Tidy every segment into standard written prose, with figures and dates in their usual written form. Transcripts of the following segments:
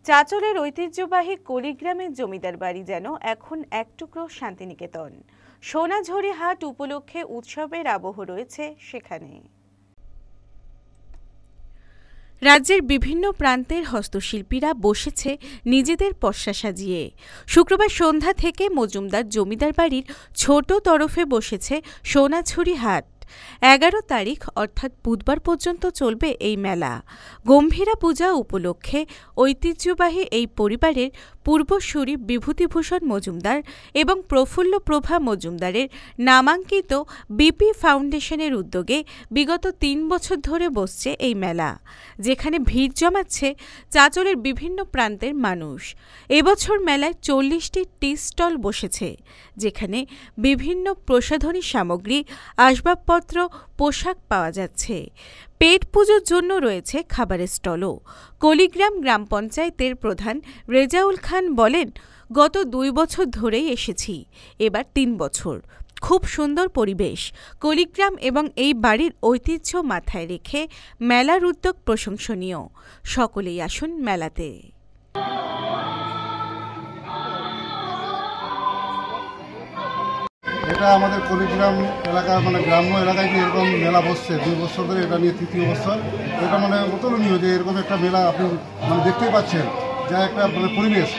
চাঁচলের ঐতিহ্যবাহী কলিগ্রামের জমিদার বাড়ি যেন এখন এক টুকরো শান্তিনিকেতন। সোনাঝুরি হাট উপলক্ষে উৎসবের আবহ রয়েছে সেখানে। রাজ্যের বিভিন্ন প্রান্তের হস্তশিল্পীরা বসেছে নিজেদের পসরা সাজিয়ে। শুক্রবার সন্ধ্যা থেকে মজুমদার জমিদার বাড়ির ছোট তরফে বসেছে সোনাঝুরি হাট। 11 তারিখ অর্থাৎ বুধবার পর্যন্ত চলবে এই মেলা। গম্ভীরা পূজা উপলক্ষে ঐতিহ্যবাহী এই পরিবারের পূর্বসূরি বিভূতিভূষণ মজুমদার এবং প্রফুল্ল প্রভা মজুমদারের নামাঙ্কিত বিপি ফাউন্ডেশনের উদ্যোগে বিগত 3 বছর ধরে বসছে এই মেলা, যেখানে ভিড় জমাচ্ছে চাঁচলের বিভিন্ন প্রান্তের মানুষ। এবছর মেলায় 40টি টি স্টল বসেছে, যেখানে বিভিন্ন প্রসাধনী সামগ্রী, আসবাবপত্র, পোশাক পাওয়া যাচ্ছে। পেট পুজোর জন্য রয়েছে খাবারের স্টলও। কলিগ্রাম গ্রাম পঞ্চায়েতের প্রধান রেজাউল খান বলেন, গত 2 বছর ধরেই এসেছি, এবার 3 বছর। খুব সুন্দর পরিবেশ। কলিগ্রাম এবং এই বাড়ির ঐতিহ্য মাথায় রেখে মেলার উদ্যোগ প্রশংসনীয়। সকলেই আসুন মেলাতে। এটা আমাদের কলিগ্রাম এলাকার গ্রাম্য এলাকায় যে এরকম মেলা বসছে 2 বছর ধরে, এটা নিয়ে 3য় বছর। এটা অতুলনীয় যে এরকম একটা মেলা আপনি দেখতেই পাচ্ছেন, যা একটা পরিবেশ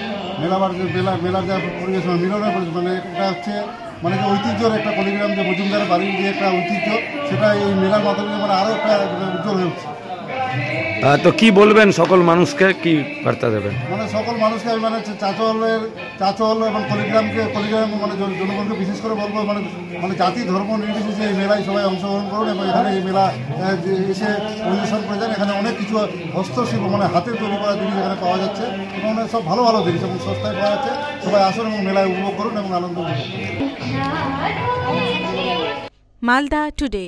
মেলার যা পরিবেশ মিলনের পরিবেশ, এটা হচ্ছে যে ঐতিহ্যর একটা কলিগ্রাম যে মজুমদারের বাড়ির যে একটা ঐতিহ্য, সেটা এই মেলার মাধ্যমে আরও একটা উজ্জ্বল হয়ে উঠছে। তো কি বলবেন সকল মানুষকে, কি বার্তা দেবেন? সকল মানুষকে আমি চাঁচল এবং কলিগ্রাম জনগণকে বিশেষ করে বলবো, জাতি ধর্ম নির্বিশেষে এই মেলায় সবাই অংশগ্রহণ করুন এবং এখানে এই মেলা এসে পরিদর্শন করে যান। এখানে অনেক কিছু হস্তশিল্প হাতের তৈরি করা জিনিস এখানে পাওয়া যাচ্ছে এবং সব ভালো ভালো জিনিস এবং সস্তায় পাওয়া যাচ্ছে। সবাই আসুন এবং মেলায় উপভোগ করুন এবং আনন্দ উপভোগ করুন। মালদা টুডে।